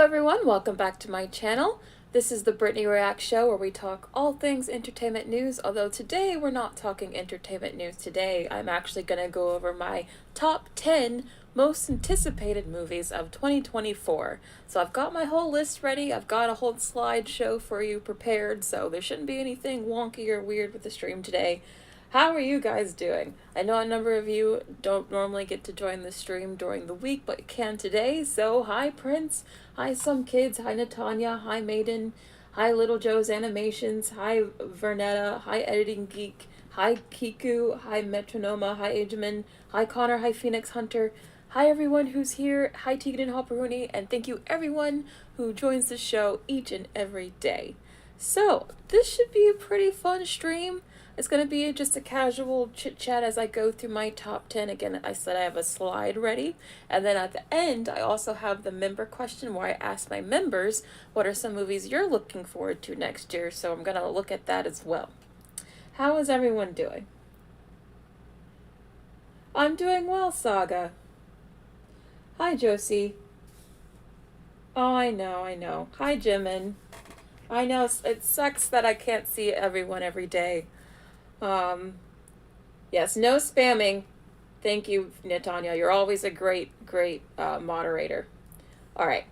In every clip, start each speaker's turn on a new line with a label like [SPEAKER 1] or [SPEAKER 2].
[SPEAKER 1] everyone, welcome back to my channel. This is the Brittany React Show where we talk all things entertainment news, although today we're not talking entertainment news today. I'm actually going to go over my top 10 most anticipated movies of 2024. So I've got my whole list ready, I've got a whole slideshow for you prepared, so there shouldn't be anything wonky or weird with the stream today. How are you guys doing? I know a number of you don't normally get to join the stream during the week, but you can today. So hi Prince, hi Some Kids, hi Natanya, hi Maiden, hi Little Joe's Animations, hi Vernetta, hi Editing Geek, hi Kiku, hi Metronoma, hi Ageman, hi Connor, hi Phoenix Hunter, hi everyone who's here, hi Tegan and Hopperoni, and thank you everyone who joins the show each and every day. So this should be a pretty fun stream. It's going to be just a casual chit-chat as I go through my top 10. Again, I said I have a slide ready. And then at the end, I also have the member question where I ask my members, what are some movies you're looking forward to next year? So I'm going to look at that as well. How is everyone doing? I'm doing well, Saga. Hi, Josie. Oh, I know. Hi, Jimin. I know, it sucks that I can't see everyone every day. Yes, no spamming. Thank you, Natanya. You're always a great moderator. All right,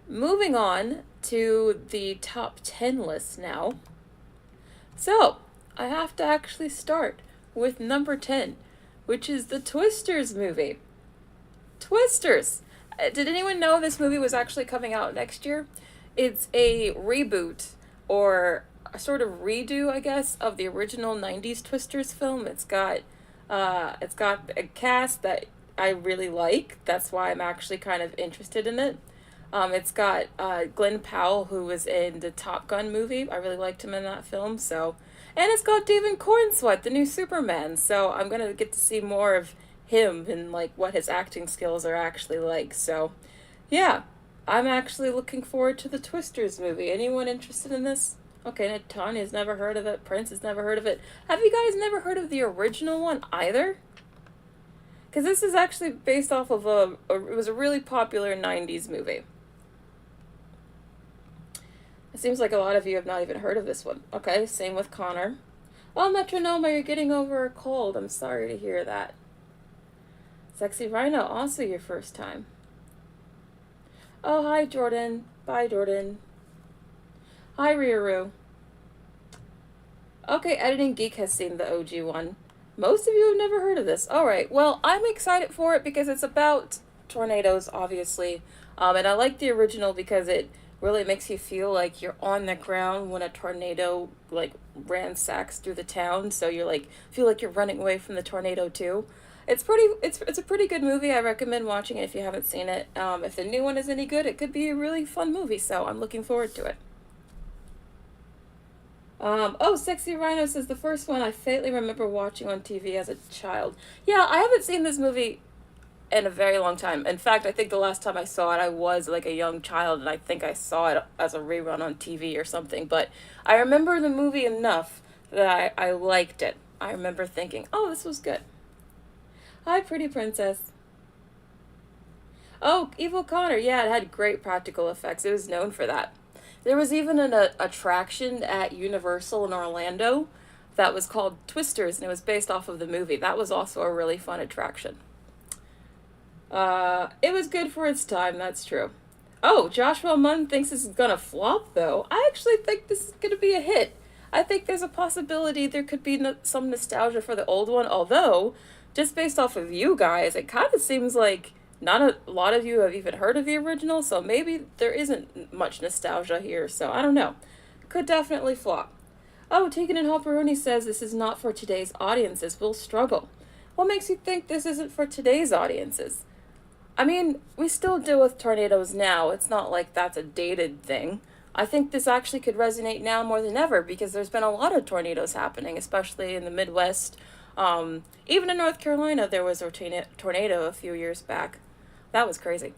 [SPEAKER 1] moving on to the top 10 list now. So, I have to actually start with number 10, which is the Twisters movie. Twisters! Did anyone know this movie was actually coming out next year? It's a reboot, or a sort of redo, I guess, of the original 90s Twisters film. It's got a cast that I really like. That's why I'm actually kind of interested in it. It's got Glenn Powell, who was in the Top Gun movie. I really liked him in that film. So, and it's got David Cornsweet, the new Superman. So I'm gonna get to see more of him and like what his acting skills are actually like. So, yeah, I'm actually looking forward to the Twisters movie. Anyone interested in this? Okay, Tanya's never heard of it. Prince has never heard of it. Have you guys never heard of the original one either? Because this is actually based off of it was a really popular 90s movie. It seems like a lot of you have not even heard of this one. Okay, same with Connor. Oh, Metronoma, you're getting over a cold. I'm sorry to hear that. Sexy Rhino, also your first time. Oh, hi, Jordan. Bye, Jordan. Hi, Ryoru. Okay, Editing Geek has seen the OG one. Most of you have never heard of this. Alright, well, I'm excited for it because it's about tornadoes, obviously. And I like the original because it really makes you feel like you're on the ground when a tornado, like, ransacks through the town. So you're like, feel like you're running away from the tornado too. It's a pretty good movie. I recommend watching it if you haven't seen it. If the new one is any good, it could be a really fun movie, so I'm looking forward to it. Oh, Sexy Rhino says the first one I faintly remember watching on TV as a child. Yeah, I haven't seen this movie in a very long time. In fact, I think the last time I saw it, I was like a young child, and I think I saw it as a rerun on TV or something. But I remember the movie enough that I liked it. I remember thinking, oh, this was good. Hi, Pretty Princess. Oh, Evil Connor. Yeah, it had great practical effects. It was known for that. There was even an attraction at Universal in Orlando that was called Twisters, and it was based off of the movie. That was also a really fun attraction. It was good for its time, that's true. Oh, Joshua Munn thinks this is gonna flop, though. I actually think this is gonna be a hit. I think there's a possibility there could be some nostalgia for the old one, although, just based off of you guys, it kind of seems like not a lot of you have even heard of the original, so maybe there isn't much nostalgia here, so I don't know. Could definitely flop. Oh, Tegan and Hopperoni says this is not for today's audiences. We'll struggle. What makes you think this isn't for today's audiences? I mean, we still deal with tornadoes now. It's not like that's a dated thing. I think this actually could resonate now more than ever because there's been a lot of tornadoes happening, especially in the Midwest. Even in North Carolina, there was a tornado a few years back. That was crazy.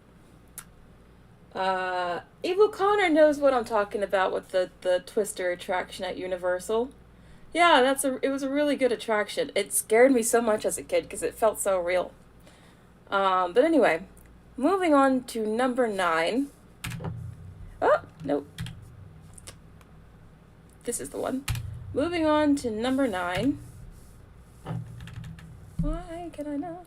[SPEAKER 1] Evil Connor knows what I'm talking about with the Twister attraction at Universal. Yeah, it was a really good attraction. It scared me so much as a kid because it felt so real. But anyway, moving on to number 9. Nope. This is the one. Moving on to number 9. Why can I not?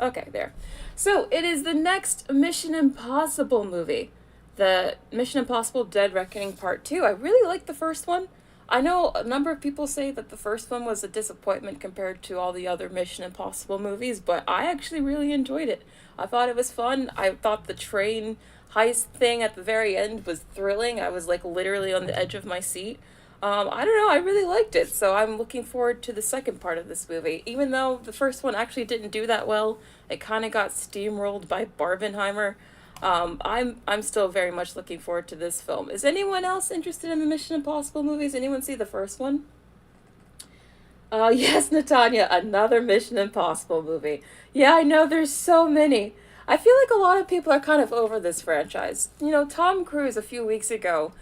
[SPEAKER 1] Okay, there. So, it is the next Mission Impossible movie. The Mission Impossible Dead Reckoning Part 2. I really liked the first one. I know a number of people say that the first one was a disappointment compared to all the other Mission Impossible movies, but I actually really enjoyed it. I thought it was fun. I thought the train heist thing at the very end was thrilling. I was like literally on the edge of my seat. I don't know, I really liked it, so I'm looking forward to the second part of this movie. Even though the first one actually didn't do that well, it kind of got steamrolled by Barbenheimer. I'm still very much looking forward to this film. Is anyone else interested in the Mission Impossible movies? Anyone see the first one? Yes, Natanya, another Mission Impossible movie. Yeah, I know, there's so many. I feel like a lot of people are kind of over this franchise. You know, Tom Cruise a few weeks ago,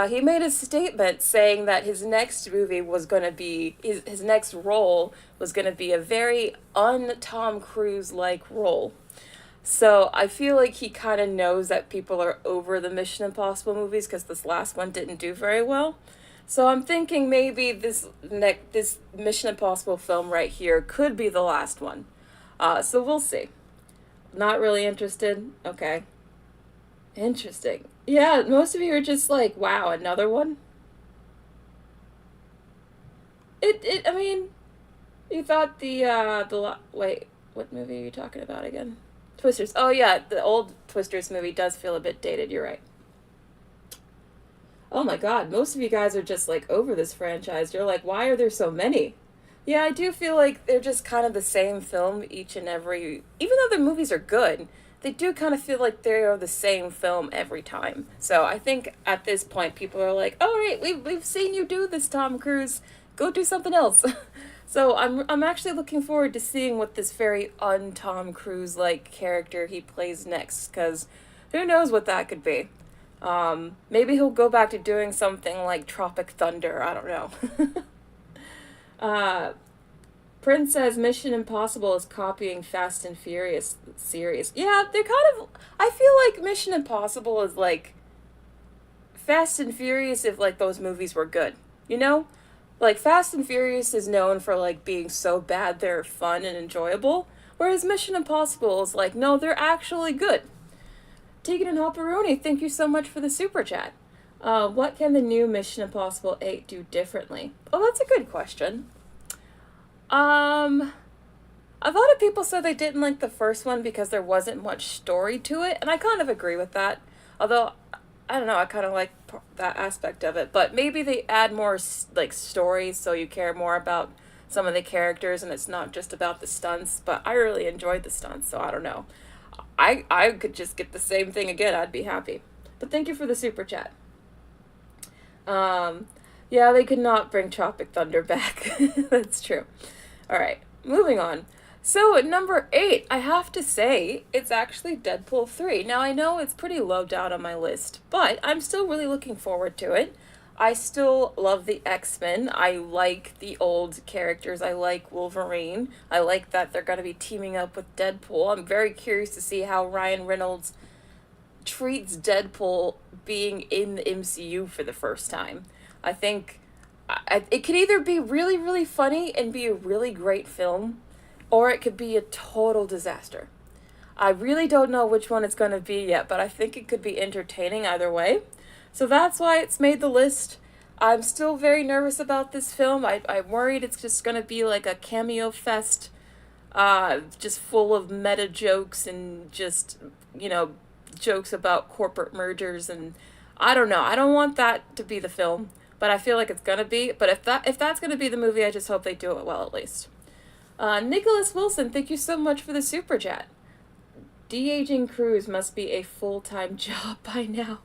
[SPEAKER 1] he made a statement saying that his next movie was going to be, his next role was going to be a very un-Tom Cruise-like role. So I feel like he kind of knows that people are over the Mission Impossible movies because this last one didn't do very well. So I'm thinking maybe this Mission Impossible film right here could be the last one. So we'll see. Not really interested? Okay. Interesting. Yeah, most of you are just like, wow, another one? I mean, you thought wait, what movie are you talking about again? Twisters. Oh yeah, the old Twisters movie does feel a bit dated, you're right. Oh my god, most of you guys are just like over this franchise. You're like, why are there so many? Yeah, I do feel like they're just kind of the same film each and every... Even though the movies are good, they do kind of feel like they are the same film every time. So I think at this point, people are like, all right, we've seen you do this, Tom Cruise. Go do something else. So I'm actually looking forward to seeing what this very un-Tom Cruise-like character he plays next, because who knows what that could be. Maybe he'll go back to doing something like Tropic Thunder, I don't know. Prince says Mission Impossible is copying Fast and Furious series. Yeah, they're kind of... I feel like Mission Impossible is like Fast and Furious if like those movies were good, you know? Like Fast and Furious is known for like being so bad they're fun and enjoyable, whereas Mission Impossible is like, no, they're actually good. Tegan and Hopperoni, thank you so much for the super chat. What can the new Mission Impossible 8 do differently? Oh, that's a good question. A lot of people said they didn't like the first one because there wasn't much story to it, and I kind of agree with that. Although, I don't know, I kind of like that aspect of it. But maybe they add more, like, stories so you care more about some of the characters and it's not just about the stunts. But I really enjoyed the stunts, so I don't know. I could just get the same thing again, I'd be happy. But thank you for the super chat. Yeah, they could not bring Tropic Thunder back. That's true. Alright, moving on. So, at number 8, I have to say, it's actually Deadpool 3. Now, I know it's pretty low down on my list, but I'm still really looking forward to it. I still love the X-Men. I like the old characters. I like Wolverine. I like that they're going to be teaming up with Deadpool. I'm very curious to see how Ryan Reynolds treats Deadpool being in the MCU for the first time. I think it could either be really, really funny and be a really great film, or it could be a total disaster. I really don't know which one it's going to be yet, but I think it could be entertaining either way. So that's why it's made the list. I'm still very nervous about this film. I'm worried it's just going to be like a cameo fest, just full of meta jokes and just, you know, jokes about corporate mergers, and I don't know. I don't want that to be the film, but I feel like it's going to be. But if that's going to be the movie, I just hope they do it well at least. Nicholas Wilson, thank you so much for the super chat. De-aging Cruise must be a full-time job by now.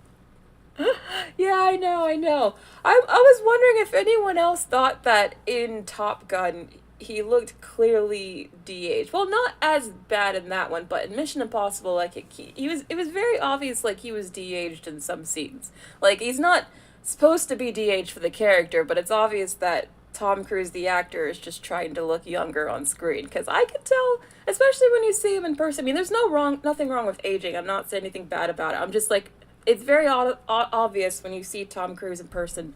[SPEAKER 1] Yeah, I know. I was wondering if anyone else thought that in Top Gun he looked clearly de-aged. Well, not as bad in that one, but in Mission Impossible, like it was very obvious like he was de-aged in some scenes. Like he's not supposed to be de-aged for the character, but it's obvious that Tom Cruise, the actor, is just trying to look younger on screen. Because I could tell, especially when you see him in person. I mean, there's nothing wrong with aging. I'm not saying anything bad about it. I'm just like, it's very obvious when you see Tom Cruise in person,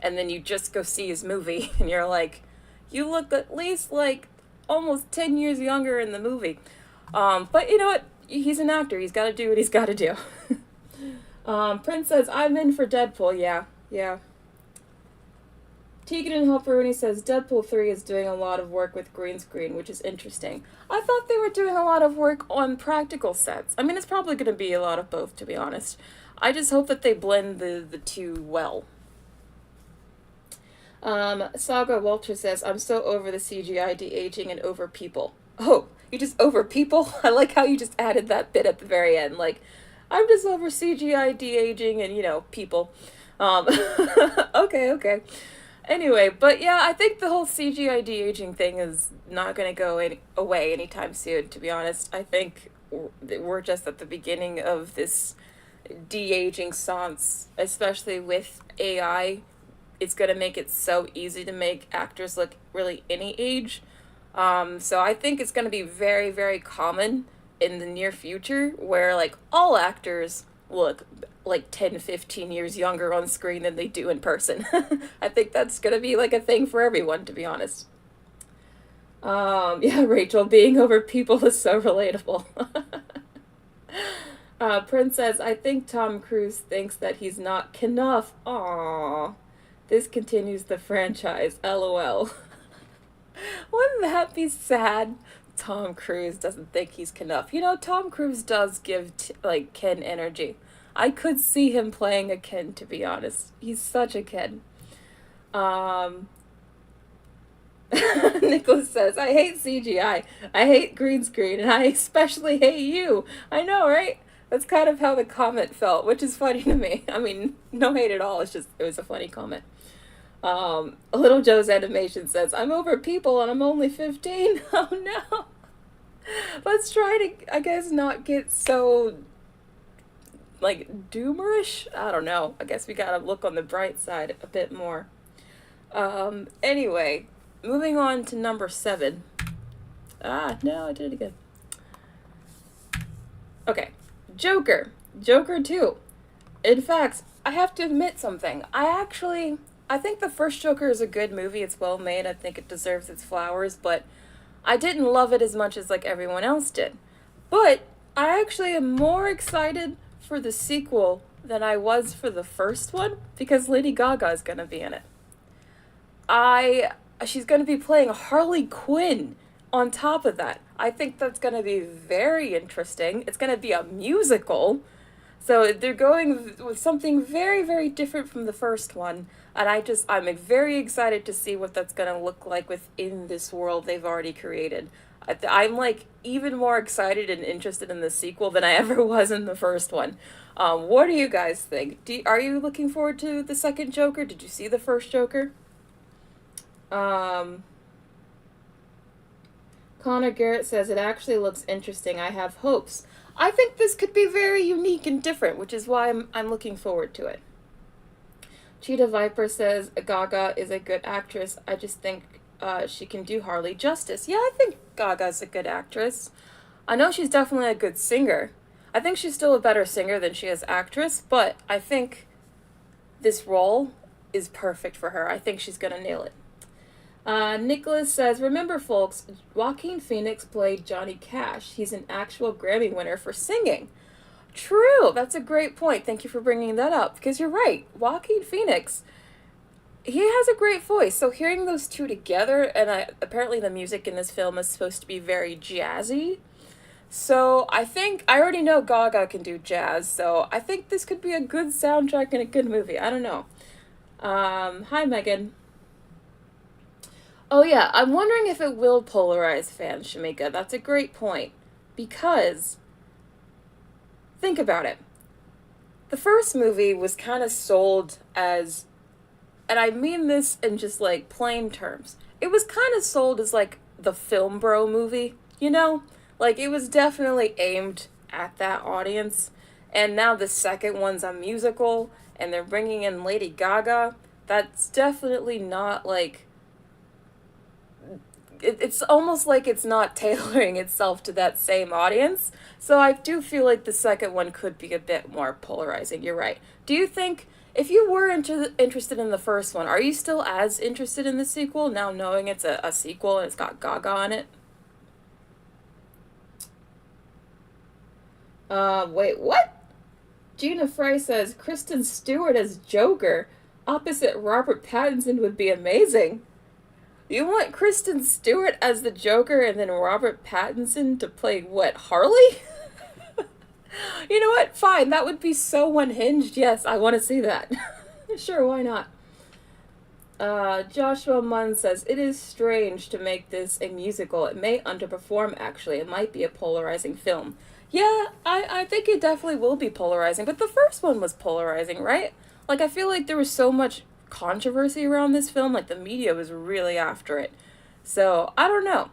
[SPEAKER 1] and then you just go see his movie, and you're like, you look at least like almost 10 years younger in the movie. But you know what? He's an actor. He's got to do what he's got to do. Prince says, I'm in for Deadpool. Yeah, yeah. Tegan and Helperuni says, Deadpool 3 is doing a lot of work with green screen, which is interesting. I thought they were doing a lot of work on practical sets. I mean, it's probably going to be a lot of both, to be honest. I just hope that they blend the two well. Saga Walter says, I'm so over the CGI de-aging and over people. Oh, you just over people? I like how you just added that bit at the very end. Like, I'm just over CGI de-aging and, people. Okay. Anyway, but yeah, I think the whole CGI de-aging thing is not going to go away anytime soon, to be honest. I think we're just at the beginning of this de-aging science, especially with AI. It's going to make it so easy to make actors look really any age. So I think it's going to be very, very common in the near future where, like, all actors look like 10, 15 years younger on screen than they do in person. I think that's going to be, like, a thing for everyone, to be honest. Yeah, Rachel, being over people is so relatable. Prince says, I think Tom Cruise thinks that he's not enough. Aww. This continues the franchise. LOL. Wouldn't that be sad? Tom Cruise doesn't think he's enough. Tom Cruise does give, Ken energy. I could see him playing a Ken, to be honest. He's such a Ken. Nicholas says, I hate CGI. I hate green screen, and I especially hate you. I know, right? That's kind of how the comment felt, which is funny to me. I mean, no hate at all. It was a funny comment. Little Joe's Animation says, I'm over people and I'm only 15. Oh no. Let's try to, I guess, not get so, doomerish. I don't know. I guess we gotta look on the bright side a bit more. Anyway, moving on to number 7. No, I did it again. Okay. Joker 2. In fact, I have to admit something. I think the first Joker is a good movie. It's well made. I think it deserves its flowers, but I didn't love it as much as everyone else did. But I actually am more excited for the sequel than I was for the first one because Lady Gaga is going to be in it. She's going to be playing Harley Quinn on top of that. I think that's going to be very interesting. It's going to be a musical. So they're going with something very, very different from the first one. And I'm very excited to see what that's going to look like within this world they've already created. I'm even more excited and interested in the sequel than I ever was in the first one. What do you guys think? Are you looking forward to the second Joker? Did you see the first Joker? Connor Garrett says, it actually looks interesting. I have hopes. I think this could be very unique and different, which is why I'm looking forward to it. Cheetah Viper says, Gaga is a good actress. I just think she can do Harley justice. Yeah, I think Gaga's a good actress. I know she's definitely a good singer. I think she's still a better singer than she is actress, but I think this role is perfect for her. I think she's going to nail it. Nicholas says, remember folks, Joaquin Phoenix played Johnny Cash. He's an actual Grammy winner for singing. True, that's a great point. Thank you for bringing that up, because you're right. Joaquin Phoenix, he has a great voice. So hearing those two together, and apparently the music in this film is supposed to be very jazzy. So I already know Gaga can do jazz, so I think this could be a good soundtrack and a good movie. I don't know. Hi, Megan. Oh yeah, I'm wondering if it will polarize fans, Shamika. That's a great point. Because, think about it. The first movie was kind of sold as, and I mean this in just plain terms, it was kind of sold as the film bro movie, you know? It was definitely aimed at that audience. And now the second one's a musical, and they're bringing in Lady Gaga. That's definitely not it's almost like it's not tailoring itself to that same audience. So I do feel like the second one could be a bit more polarizing. You're right. Do you think if you were interested in the first one, are you still as interested in the sequel now knowing it's a sequel and it's got Gaga on it? Wait, what? Gina Frey says Kristen Stewart as Joker opposite Robert Pattinson would be amazing. You want Kristen Stewart as the Joker and then Robert Pattinson to play what, Harley? You know what? Fine, that would be so unhinged. Yes, I want to see that. Sure, why not? Joshua Munn says, it is strange to make this a musical. It may underperform, actually. It might be a polarizing film. Yeah, I think it definitely will be polarizing, but the first one was polarizing, right? Like, I feel like there was so much controversy around this film, like the media was really after it. So, I don't know.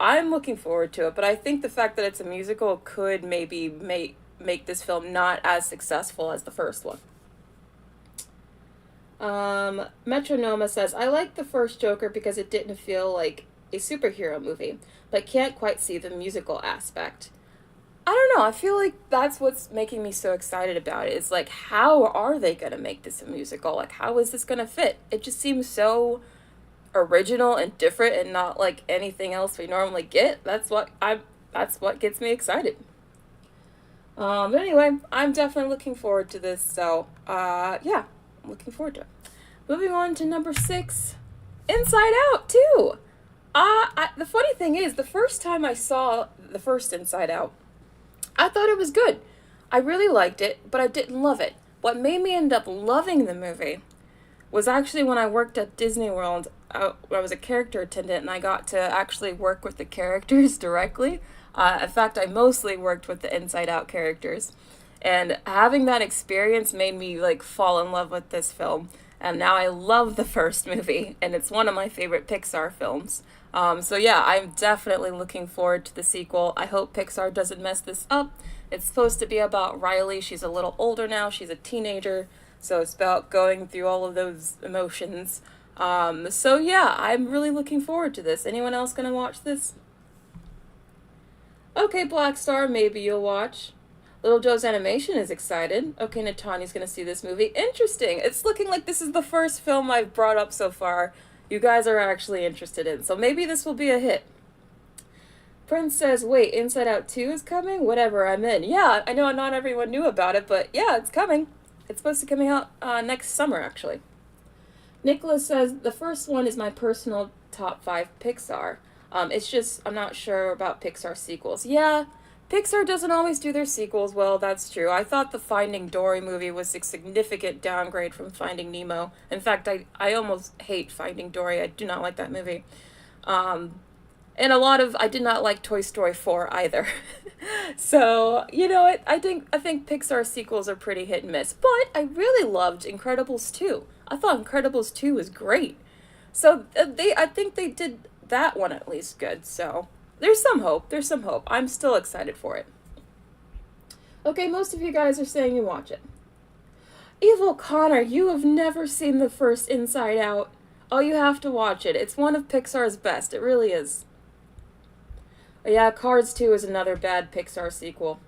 [SPEAKER 1] I'm looking forward to it, but I think the fact that it's a musical could maybe make this film not as successful as the first one. Metronoma says, I like the first Joker because it didn't feel like a superhero movie, but can't quite see the musical aspect. I don't know, I feel like that's what's making me so excited about it. It's like, how are they going to make this a musical? Like, how is this going to fit? It just seems so original and different and not like anything else we normally get. That's what gets me excited. But anyway, I'm definitely looking forward to this. So, yeah, I'm looking forward to it. Moving on to number 6, Inside Out 2. The funny thing is, the first time I saw the first Inside Out, I thought it was good. I really liked it, but I didn't love it. What made me end up loving the movie was actually when I worked at Disney World. I was a character attendant, and I got to actually work with the characters directly. In fact, I mostly worked with the Inside Out characters. And having that experience made me, like, fall in love with this film. And now I love the first movie, and it's one of my favorite Pixar films. So yeah, I'm definitely looking forward to the sequel. I hope Pixar doesn't mess this up. It's supposed to be about Riley. She's a little older now. She's a teenager. So it's about going through all of those emotions. So yeah, I'm really looking forward to this. Anyone else gonna watch this? Okay, Black Star, maybe you'll watch. Little Joe's Animation is excited. Okay, Natani's gonna see this movie. Interesting. It's looking like this is the first film I've brought up so far you guys are actually interested in. So maybe this will be a hit. Prince says, wait, Inside Out 2 is coming? Whatever, I'm in. Yeah, I know not everyone knew about it, but yeah, it's coming. It's supposed to come out next summer, actually. Nicholas says, the first one is my personal top 5 Pixar. It's just, I'm not sure about Pixar sequels. Yeah, Pixar doesn't always do their sequels well, that's true. I thought the Finding Dory movie was a significant downgrade from Finding Nemo. In fact, I almost hate Finding Dory. I do not like that movie. And I did not like Toy Story 4 either. So, you know what, I think Pixar sequels are pretty hit and miss. But I really loved Incredibles 2. I thought Incredibles 2 was great. So I think they did that one at least good, so there's some hope. I'm still excited for it. Okay, most of you guys are saying you watch it. Evil Connor, you have never seen the first Inside Out. Oh, you have to watch it. It's one of Pixar's best. It really is. Yeah, Cars 2 is another bad Pixar sequel.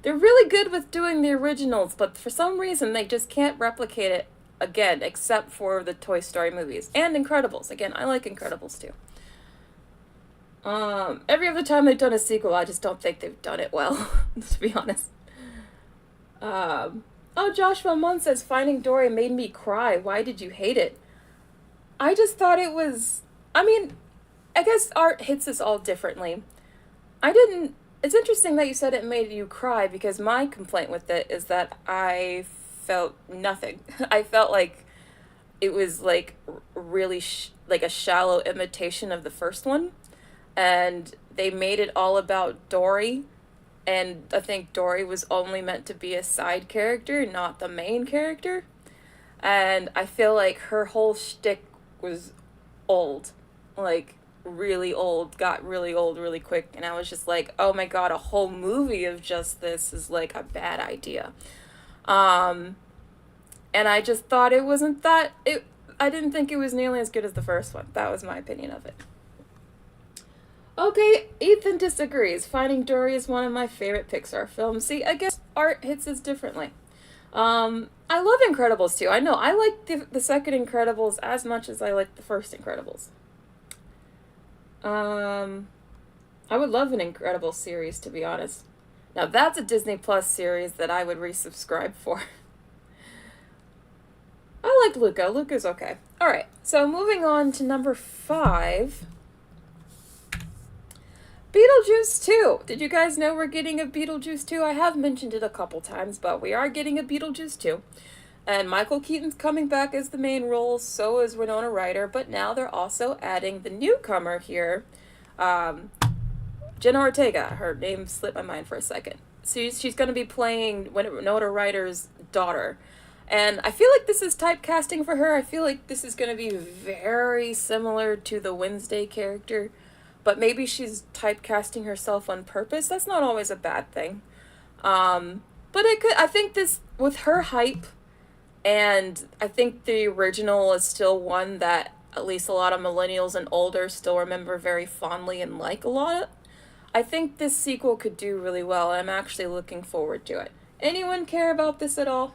[SPEAKER 1] They're really good with doing the originals, but for some reason they just can't replicate it again, except for the Toy Story movies. And Incredibles. Again, I like Incredibles too. Every other time they've done a sequel, I just don't think they've done it well, to be honest. Joshua Munn says, Finding Dory made me cry. Why did you hate it? I just thought it was, I guess art hits us all differently. It's interesting that you said it made you cry, because my complaint with it is that I felt nothing. I felt like it was like really like a shallow imitation of the first one. And they made it all about Dory, and I think Dory was only meant to be a side character, not the main character. And I feel like her whole shtick was old, like really old, got really old really quick, and I was just like, oh my god, a whole movie of just this is like a bad idea. And I just thought it wasn't I didn't think it was nearly as good as the first one. That was my opinion of it. Okay, Ethan disagrees. Finding Dory is one of my favorite Pixar films. See, I guess art hits us differently. I love Incredibles too. I know, I like the second Incredibles as much as I like the first Incredibles. Um, I would love an Incredibles series, to be honest. Now, that's a Disney Plus series that I would resubscribe for. I like Luca. Luca's okay. Alright, so moving on to number 5. Beetlejuice 2. Did you guys know we're getting a Beetlejuice 2? I have mentioned it a couple times, but we are getting a Beetlejuice 2. And Michael Keaton's coming back as the main role, so is Winona Ryder, but now they're also adding the newcomer here, Jenna Ortega. Her name slipped my mind for a second. She's going to be playing Winona Ryder's daughter. And I feel like this is typecasting for her. I feel like this is going to be very similar to the Wednesday character. But maybe she's typecasting herself on purpose. That's not always a bad thing. But it could, I think this, with her hype, and I think the original is still one that at least a lot of millennials and older still remember very fondly and like a lot. I think this sequel could do really well, and I'm actually looking forward to it. Anyone care about this at all?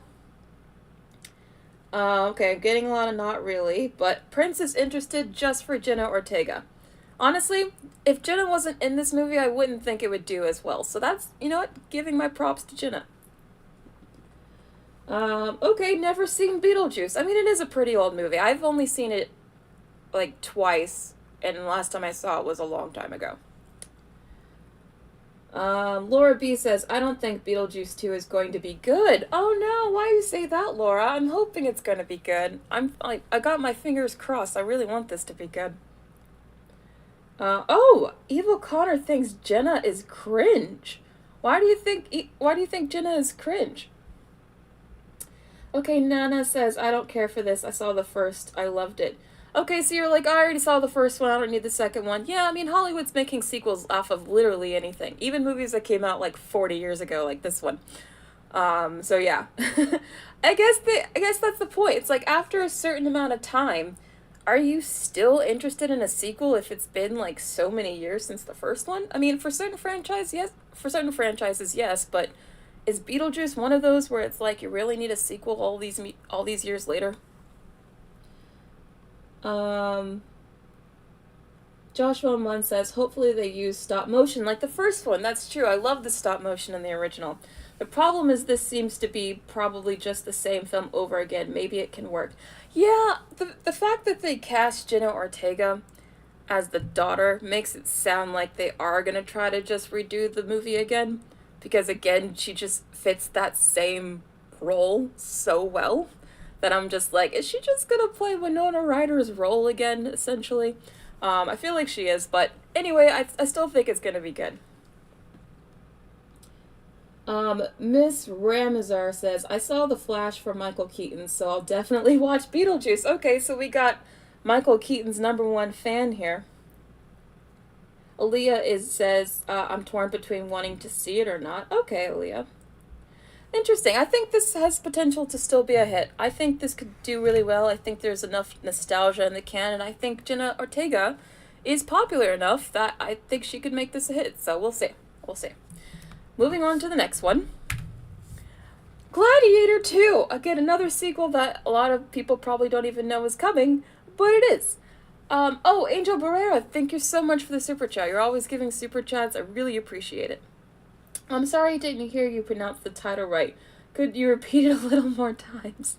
[SPEAKER 1] Okay, I'm getting a lot of not really, but Prince is interested just for Jenna Ortega. Honestly, if Jenna wasn't in this movie, I wouldn't think it would do as well. So that's, you know what, giving my props to Jenna. Okay, never seen Beetlejuice. I mean, it is a pretty old movie. I've only seen it, like, twice, and the last time I saw it was a long time ago. Laura B says, I don't think Beetlejuice 2 is going to be good. Oh no, why you say that, Laura? I'm hoping it's going to be good. I got my fingers crossed. I really want this to be good. Evil Connor thinks Jenna is cringe. Why do you think Jenna is cringe? Okay, Nana says, I don't care for this. I saw the first. I loved it. Okay, so you're like, I already saw the first one. I don't need the second one. Yeah, I mean, Hollywood's making sequels off of literally anything. Even movies that came out like 40 years ago, like this one. So yeah. I guess that's the point. It's like after a certain amount of time, are you still interested in a sequel if it's been like so many years since the first one? I mean, for certain franchises, yes, but is Beetlejuice one of those where it's like you really need a sequel all these years later? Joshua Munn says, hopefully they use stop motion like the first one. That's true. I love the stop motion in the original. The problem is this seems to be probably just the same film over again. Maybe it can work. Yeah, the fact that they cast Jenna Ortega as the daughter makes it sound like they are going to try to just redo the movie again. Because again, she just fits that same role so well that I'm just like, is she just going to play Winona Ryder's role again, essentially? I feel like she is, but anyway, I still think it's going to be good. Miss Ramazar says, I saw The Flash for Michael Keaton, so I'll definitely watch Beetlejuice. Okay, so we got Michael Keaton's #1 fan here. Aaliyah says, I'm torn between wanting to see it or not. Okay, Aaliyah. Interesting. I think this has potential to still be a hit. I think this could do really well. I think there's enough nostalgia in the can, and I think Jenna Ortega is popular enough that I think she could make this a hit. So we'll see. We'll see. Moving on to the next one. Gladiator II. Again, another sequel that a lot of people probably don't even know is coming, but it is. Angel Barrera, thank you so much for the super chat. You're always giving super chats. I really appreciate it. I'm sorry I didn't hear you pronounce the title right. Could you repeat it a little more times?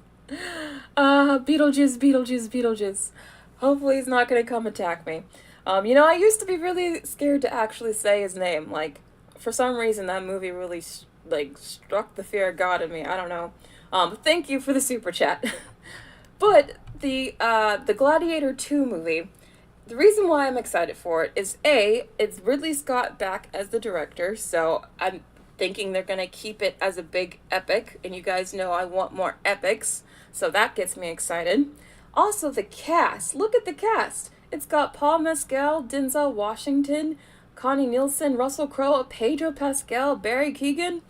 [SPEAKER 1] Beetlejuice. Hopefully he's not going to come attack me. I used to be really scared to actually say his name. Like, for some reason, that movie really, struck the fear of God in me. I don't know. Thank you for the super chat. But the Gladiator II movie, the reason why I'm excited for it is it's Ridley Scott back as the director, so I'm thinking they're going to keep it as a big epic, and you guys know I want more epics, so that gets me excited. Also, the cast. Look at the cast. It's got Paul Mescal, Denzel Washington, Connie Nielsen, Russell Crowe, Pedro Pascal, Barry Keoghan.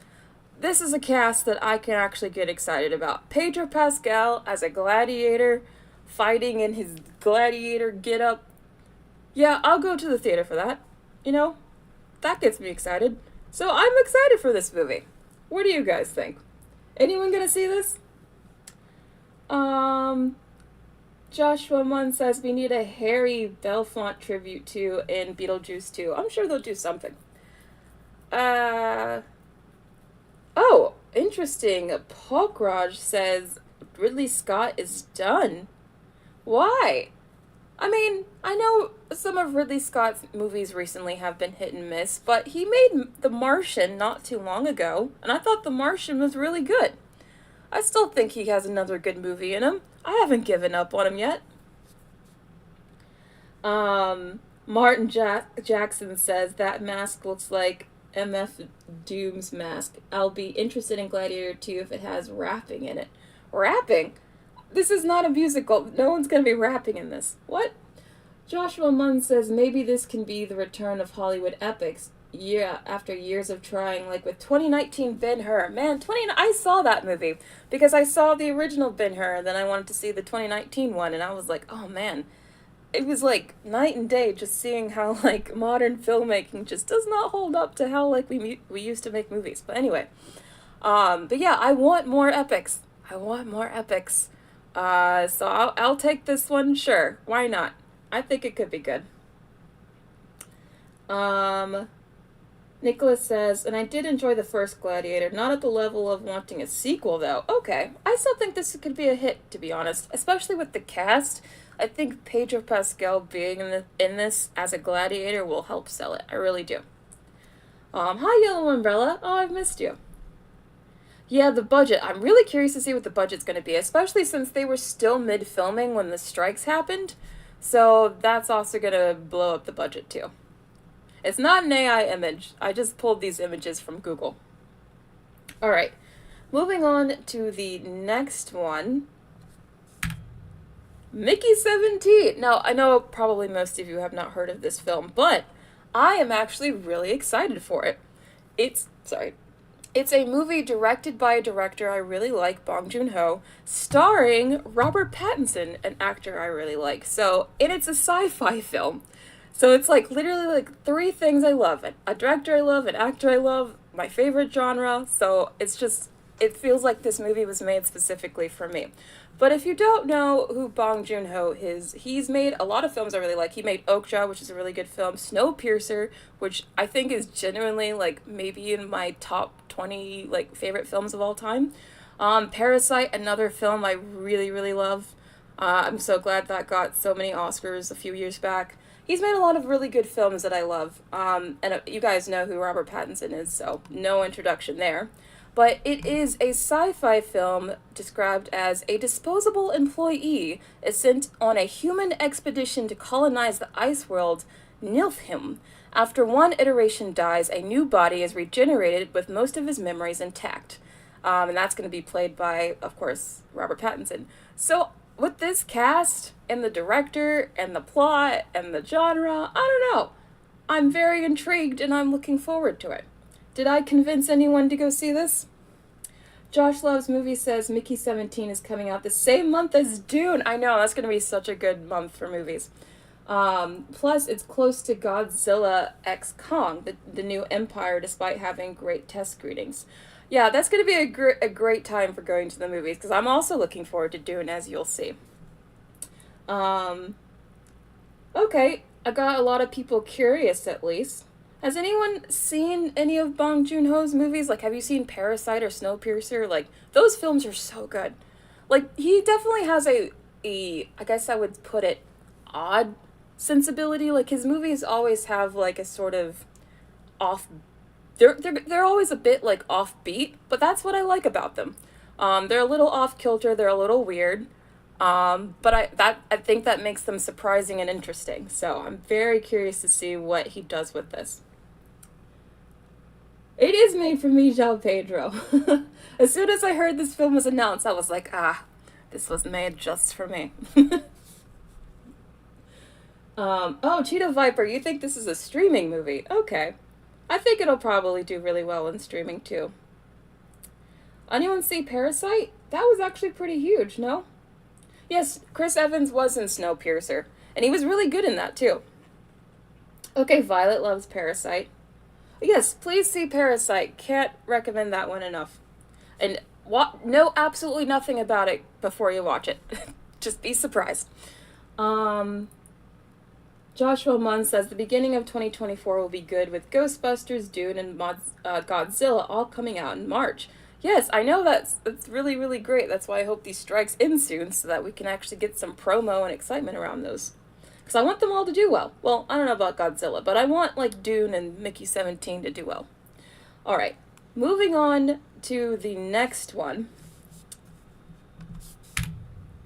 [SPEAKER 1] This is a cast that I can actually get excited about. Pedro Pascal as a gladiator, fighting in his gladiator get-up. Yeah, I'll go to the theater for that. you know, that gets me excited. So I'm excited for this movie. What do you guys think? Anyone gonna see this? Joshua Munn says we need a Harry Belafonte tribute to in Beetlejuice II. I'm sure they'll do something. Oh, interesting. Pokraj says Ridley Scott is done. Why? I mean, I know some of Ridley Scott's movies recently have been hit and miss, but he made The Martian not too long ago, and I thought The Martian was really good. I still think he has another good movie in him. I haven't given up on him yet. Martin Jackson says that mask looks like MF Doom's mask. I'll be interested in Gladiator II if it has rapping in it. Rapping? This is not a musical. No one's gonna be rapping in this. What? Joshua Munn says maybe this can be the return of Hollywood epics. Yeah, after years of trying, like with 2019 Ben-Hur. Man, I saw that movie because I saw the original Ben-Hur and then I wanted to see the 2019 one and I was like, oh man. It was like night and day just seeing how like modern filmmaking just does not hold up to how like we used to make movies. But anyway, but yeah, I want more epics. I want more epics. So I'll take this one, sure. Why not? I think it could be good. Nicholas says, and I did enjoy the first Gladiator, not at the level of wanting a sequel, though. Okay, I still think this could be a hit, to be honest, especially with the cast. I think Pedro Pascal being in this as a gladiator will help sell it. I really do. Hi, Yellow Umbrella. Oh, I've missed you. Yeah, the budget. I'm really curious to see what the budget's going to be, especially since they were still mid-filming when the strikes happened. So that's also going to blow up the budget, too. It's not an AI image. I just pulled these images from Google. All right. Moving on to the next one. Mickey 17. Now, I know probably most of you have not heard of this film, but I am actually really excited for it. It's a movie directed by a director I really like, Bong Joon-ho, starring Robert Pattinson, an actor I really like. And it's a sci-fi film. So it's like literally like three things I love. A director I love, an actor I love, my favorite genre. So it feels like this movie was made specifically for me. But if you don't know who Bong Joon-ho is, he's made a lot of films I really like. He made Okja, which is a really good film. Snowpiercer, which I think is genuinely like maybe in my top 20 like favorite films of all time. Parasite, another film I really, really love. I'm so glad that got so many Oscars a few years back. He's made a lot of really good films that I love. And you guys know who Robert Pattinson is, so no introduction there. But it is a sci-fi film described as a disposable employee is sent on a human expedition to colonize the ice world, Nilfheim. After one iteration dies, a new body is regenerated with most of his memories intact. And that's going to be played by, of course, Robert Pattinson. So with this cast, and the director, and the plot, and the genre, I don't know. I'm very intrigued, and I'm looking forward to it. Did I convince anyone to go see this? Josh Loves Movie says Mickey 17 is coming out the same month as Dune. I know, that's going to be such a good month for movies. Plus, it's close to Godzilla x Kong, the new empire, despite having great test screenings. Yeah, that's going to be a great time for going to the movies, because I'm also looking forward to Dune, as you'll see. Okay, I got a lot of people curious, at least. Has anyone seen any of Bong Joon-ho's movies? Like, have you seen Parasite or Snowpiercer? Like, those films are so good. Like, he definitely has a I guess I would put it, odd sensibility. Like, his movies always have, like, a sort of off... They're always a bit, like, offbeat, but that's what I like about them. They're a little off-kilter, they're a little weird. But I think that makes them surprising and interesting. So I'm very curious to see what he does with this. It is made for me, João Pedro. As soon as I heard this film was announced, I was like, this was made just for me. Oh, Cheetah Viper, you think this is a streaming movie? Okay. I think it'll probably do really well in streaming, too. Anyone see Parasite? That was actually pretty huge, no? Yes, Chris Evans was in Snowpiercer, and he was really good in that, too. Okay, Violet loves Parasite. Yes, please see Parasite. Can't recommend that one enough. And know absolutely nothing about it before you watch it. Just be surprised. Um, Joshua Munn says the beginning of 2024 will be good with Ghostbusters, Dune, and Godzilla all coming out in March. Yes, I know that's really really great. That's why I hope these strikes end soon so that we can actually get some promo and excitement around those. Because I want them all to do well. Well, I don't know about Godzilla, but I want like Dune and Mickey 17 to do well. All right, moving on to the next one.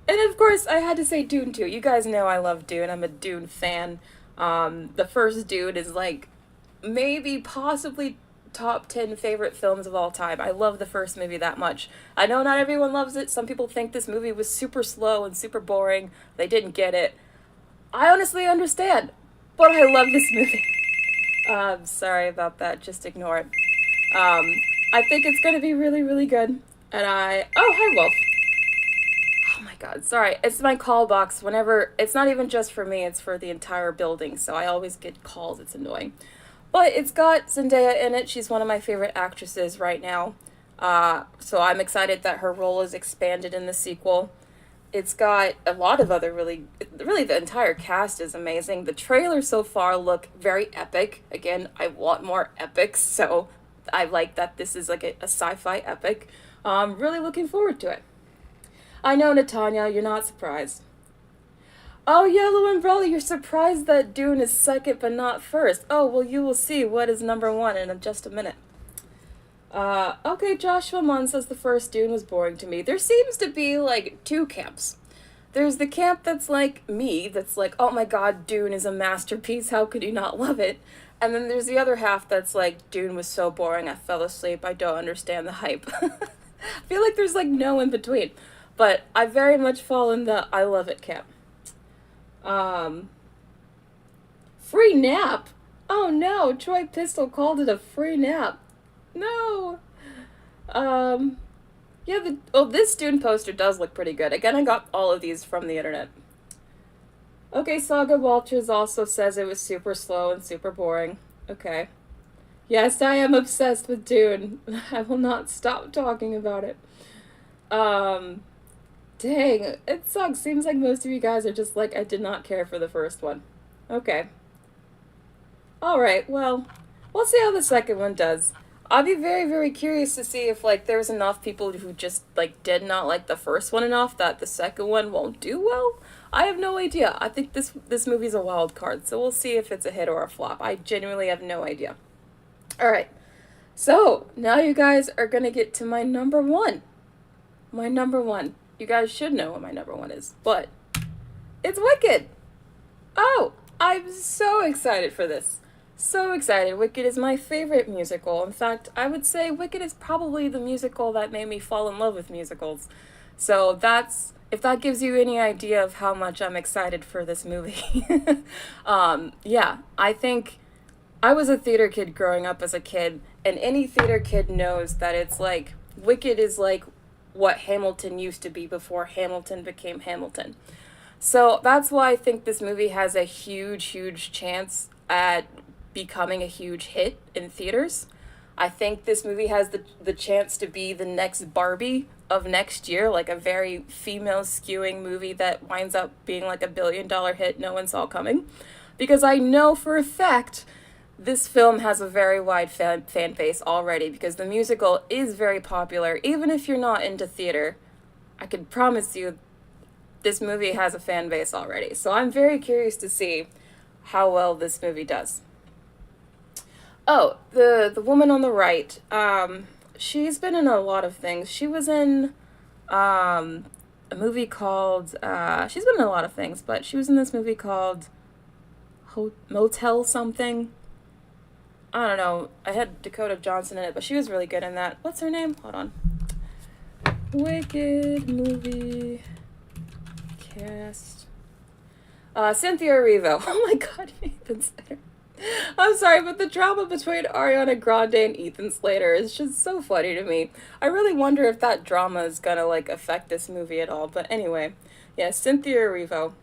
[SPEAKER 1] And of course, I had to say Dune 2. You guys know I love Dune. I'm a Dune fan. The first Dune is like maybe possibly top 10 favorite films of all time. I love the first movie that much. I know not everyone loves it. Some people think this movie was super slow and super boring. They didn't get it. I honestly understand. But I love this movie. Sorry about that. Just ignore it. I think it's going to be really, really good. And Oh, hi, Wolf. Oh my god, sorry. It's my call box whenever. It's not even just for me, it's for the entire building, so I always get calls. It's annoying. But it's got Zendaya in it. She's one of my favorite actresses right now. So I'm excited that her role is expanded in the sequel. It's got a lot of other really, the entire cast is amazing. The trailers so far look very epic. Again, I want more epics, so I like that this is like a sci-fi epic. Really looking forward to it. I know, Natanya, you're not surprised. Oh, Yellow Umbrella, you're surprised that Dune is second but not first. Oh, well, you will see what is number one in just a minute. Okay, Joshua Munn says the first Dune was boring to me. There seems to be, like, two camps. There's the camp that's like me, that's like, oh my god, Dune is a masterpiece, how could you not love it? And then there's the other half that's like, Dune was so boring, I fell asleep, I don't understand the hype. I feel like there's, like, no in between. But I very much fall in the I love it camp. Free nap? Oh no, Troy Pistol called it a free nap. No. Yeah, this Dune poster does look pretty good. Again, I got all of these from the internet. Okay, Saga Walters also says it was super slow and super boring. Okay. Yes, I am obsessed with Dune. I will not stop talking about it. Dang, it sucks. Seems like most of you guys are just like, I did not care for the first one. Okay. Alright, well, we'll see how the second one does. I'll be very, very curious to see if, like, there's enough people who just, like, did not like the first one enough that the second one won't do well. I have no idea. I think this movie's a wild card, so we'll see if it's a hit or a flop. I genuinely have no idea. Alright, so, now you guys are gonna get to my number one. My number one. You guys should know what my number one is, but it's Wicked. Oh, I'm so excited for this. So excited. Wicked is my favorite musical. In fact, I would say Wicked is probably the musical that made me fall in love with musicals. So if that gives you any idea of how much I'm excited for this movie. Yeah, I think I was a theater kid growing up as a kid, and any theater kid knows that it's like, Wicked is like what Hamilton used to be before Hamilton became Hamilton. So that's why I think this movie has a huge, huge chance at becoming a huge hit in theaters. I think this movie has the chance to be the next Barbie of next year, like a very female skewing movie that winds up being like $1 billion hit no one saw coming. Because I know for a fact this film has a very wide fan base already, because the musical is very popular. Even if you're not into theater, I can promise you this movie has a fan base already. So I'm very curious to see how well this movie does. Oh, the woman on the right, she's been in a lot of things. She was in a movie called, she's been in a lot of things, but she was in this movie called Motel something. I don't know. I had Dakota Johnson in it, but she was really good in that. What's her name? Hold on. Wicked movie cast. Cynthia Erivo. Oh my god, Ethan Slater. I'm sorry, but the drama between Ariana Grande and Ethan Slater is just so funny to me. I really wonder if that drama is gonna, like, affect this movie at all. But anyway, yeah, Cynthia Erivo.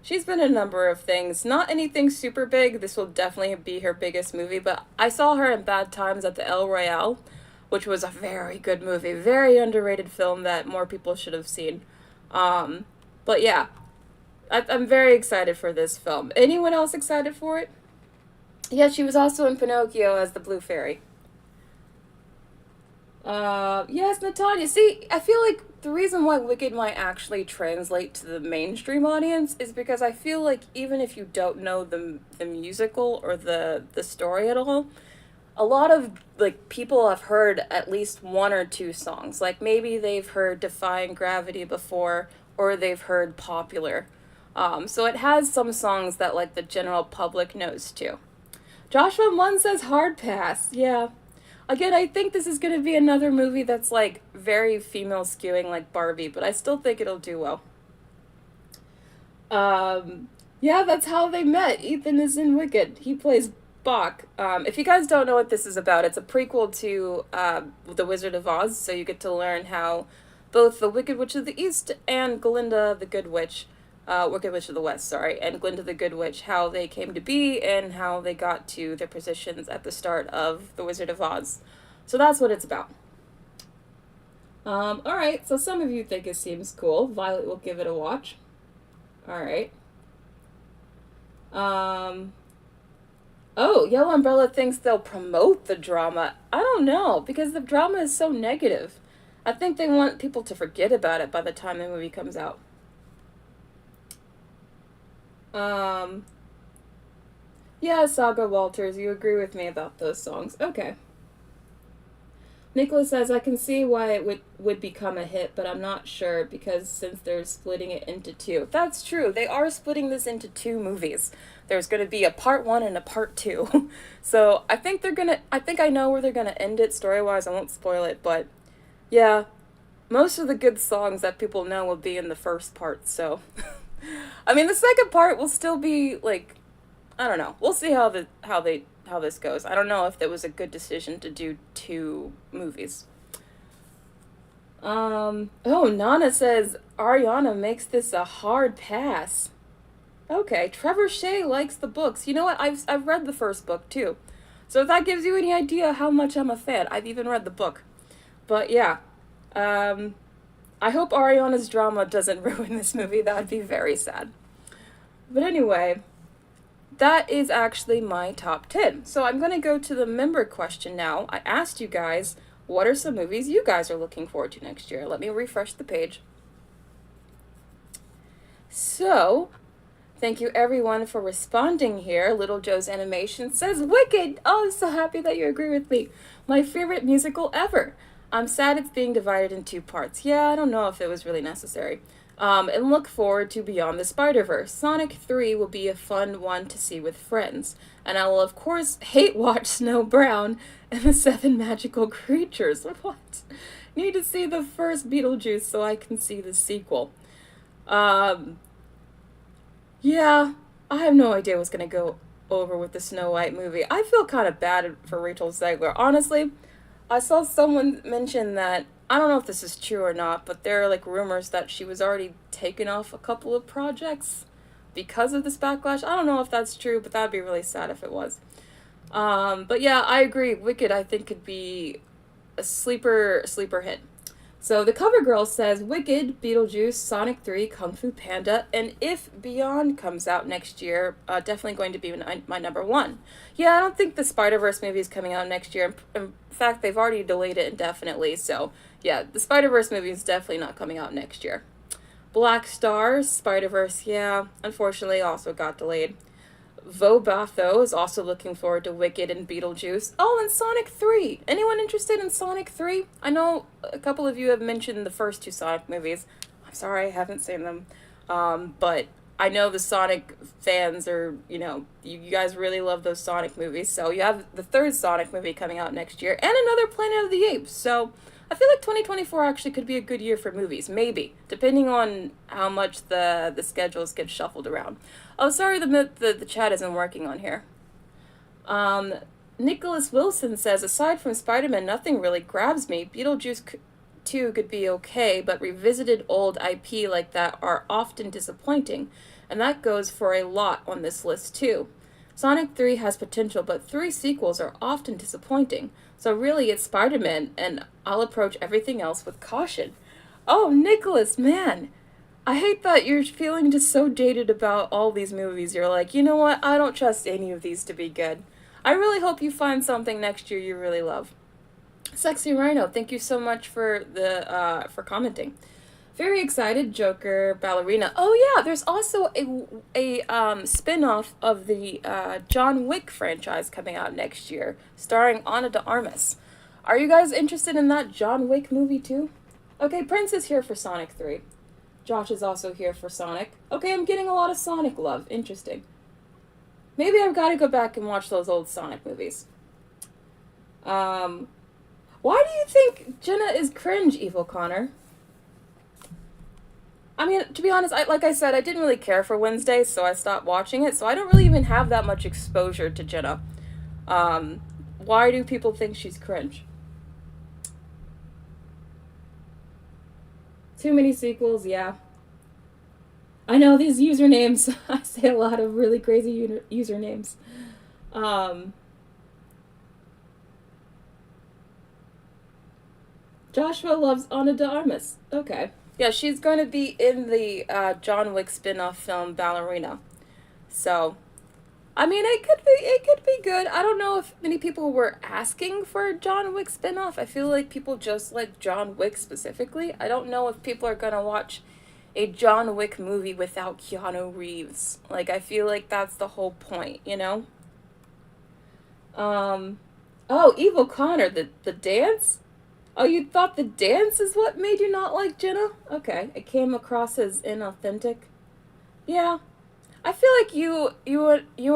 [SPEAKER 1] She's been in a number of things. Not anything super big. This will definitely be her biggest movie, but I saw her in Bad Times at the El Royale, which was a very good movie. Very underrated film that more people should have seen. Um, but yeah, I'm very excited for this film. Anyone else excited for it? Yeah, she was also in Pinocchio as the Blue Fairy. Yes, Natanya. See, I feel like the reason why Wicked might actually translate to the mainstream audience is because I feel like even if you don't know the musical or the story at all, a lot of like people have heard at least one or two songs. Like maybe they've heard Defying Gravity before or they've heard Popular. So it has some songs that like the general public knows too. Joshua Munn says hard pass. Yeah. Again, I think this is going to be another movie that's like very female skewing like Barbie, but I still think it'll do well. Yeah, that's how they met. Ethan is in Wicked. He plays Bach. If you guys don't know what this is about, it's a prequel to The Wizard of Oz, so you get to learn how both the Wicked Witch of the East and Glinda the Good Witch, Wicked Witch of the West, sorry, and Glinda the Good Witch, how they came to be and how they got to their positions at the start of The Wizard of Oz. So that's what it's about. Alright, so some of you think it seems cool. Violet will give it a watch. Alright. Oh, Yellow Umbrella thinks they'll promote the drama. I don't know, because the drama is so negative. I think they want people to forget about it by the time the movie comes out. Yeah, Saga Walters, you agree with me about those songs. Okay. Nicholas says, I can see why it would become a hit, but I'm not sure because since they're splitting it into two. That's true. They are splitting this into two movies. There's going to be a part one and a part two. So I think I think I know where they're going to end it story-wise. I won't spoil it, but yeah, most of the good songs that people know will be in the first part, so. I mean, the second part will still be, like, I don't know. We'll see how this goes. I don't know if it was a good decision to do two movies. Oh, Nana says Ariana makes this a hard pass. Okay, Trevor Shea likes the books. You know what? I've read the first book too. So if that gives you any idea how much I'm a fan, I've even read the book. But yeah, I hope Ariana's drama doesn't ruin this movie. That would be very sad. But anyway, that is actually my top 10. So I'm going to go to the member question now. I asked you guys, what are some movies you guys are looking forward to next year? Let me refresh the page. So, thank you everyone for responding here. Little Joe's Animation says, Wicked! Oh, I'm so happy that you agree with me. My favorite musical ever. I'm sad it's being divided in two parts. Yeah, I don't know if it was really necessary. And look forward to Beyond the Spider-Verse. Sonic 3 will be a fun one to see with friends. And I will, of course, hate watch Snow Brown and the Seven Magical Creatures. What? Need to see the first Beetlejuice so I can see the sequel. Yeah, I have no idea what's going to go over with the Snow White movie. I feel kind of bad for Rachel Zegler. Honestly, I saw someone mention that, I don't know if this is true or not, but there are like rumors that she was already taken off a couple of projects because of this backlash. I don't know if that's true, but that'd be really sad if it was. But yeah, I agree. Wicked, I think, could be a sleeper hit. So the cover girl says Wicked, Beetlejuice, Sonic 3, Kung Fu Panda, and if Beyond comes out next year, definitely going to be my number one. Yeah, I don't think the Spider-Verse movie is coming out next year. In fact, they've already delayed it indefinitely, so yeah, the Spider-Verse movie is definitely not coming out next year. Black Stars, Spider-Verse, yeah, unfortunately also got delayed. Vo Batho is also looking forward to Wicked and Beetlejuice. Oh, and Sonic 3! Anyone interested in Sonic 3? I know a couple of you have mentioned the first two Sonic movies. I'm sorry, I haven't seen them. But I know the Sonic fans are, you guys really love those Sonic movies. So you have the third Sonic movie coming out next year, and another Planet of the Apes. So I feel like 2024 actually could be a good year for movies. Maybe. Depending on how much the schedules get shuffled around. Oh, sorry, the chat isn't working on here. Nicholas Wilson says, aside from Spider-Man, nothing really grabs me. Beetlejuice 2 could be okay, but revisited old IP like that are often disappointing. and that goes for a lot on this list too. Sonic 3 has potential, but 3 sequels are often disappointing, so really it's Spider-Man, and I'll approach everything else with caution. Oh, Nicholas, man! I hate that you're feeling just so jaded about all these movies. You're like, you know what, I don't trust any of these to be good. I really hope you find something next year you really love. Sexy Rhino, thank you so much for for commenting. Very excited, Joker, Ballerina. Oh yeah, there's also a spin-off of the John Wick franchise coming out next year, starring Ana de Armas. Are you guys interested in that John Wick movie too? Okay, Prince is here for Sonic 3. Josh is also here for Sonic. Okay, I'm getting a lot of Sonic love. Interesting. Maybe I've got to go back and watch those old Sonic movies. Why do you think Jenna is cringe, Evil Connor? I mean, to be honest, like I said, I didn't really care for Wednesday, so I stopped watching it, so I don't really even have that much exposure to Jenna. Why do people think she's cringe? Too many sequels, yeah. I know these usernames. I say a lot of really crazy usernames. Joshua loves Ana de Armas. Okay. Yeah, she's going to be in the John Wick spin-off film Ballerina. So, I mean, it could be good. I don't know if many people were asking for a John Wick spin-off. I feel like people just like John Wick specifically. I don't know if people are going to watch a John Wick movie without Keanu Reeves. Like, I feel like that's the whole point, you know? Oh, Evil Connor, the dance? Oh, you thought the dance is what made you not like Jenna? Okay, it came across as inauthentic. Yeah, I feel like you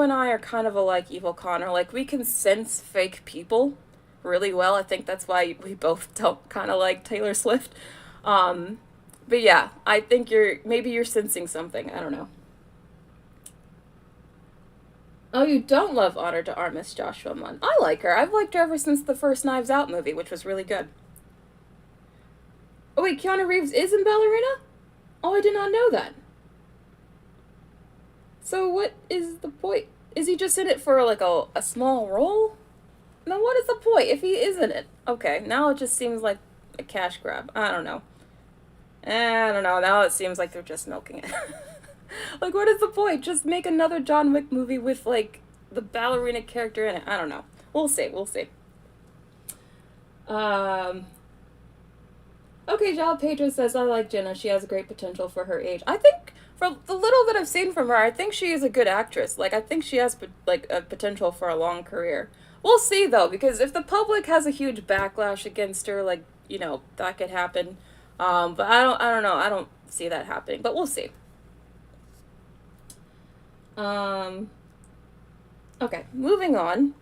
[SPEAKER 1] and I are kind of alike, Evil Connor. Like, we can sense fake people really well. I think that's why we both don't kind of like Taylor Swift. But yeah, I think maybe you're sensing something. I don't know. Oh, you don't love Honor to Artemis, Joshua Munn. I like her. I've liked her ever since the first Knives Out movie, which was really good. Oh wait, Keanu Reeves is in Ballerina? Oh, I did not know that. So what is the point? Is he just in it for like a small role? Then what is the point if he is in it? Okay, now it just seems like a cash grab. I don't know. I don't know. Now it seems like they're just milking it. Like, what is the point? Just make another John Wick movie with, like, the ballerina character in it. I don't know. We'll see. We'll see. Okay, Jal Pedro says, I like Jenna. She has great potential for her age. I think, from the little that I've seen from her, I think she is a good actress. Like, I think she has, like, a potential for a long career. We'll see, though, because if the public has a huge backlash against her, like, you know, that could happen. But I don't know. I don't see that happening. But we'll see. Okay, moving on.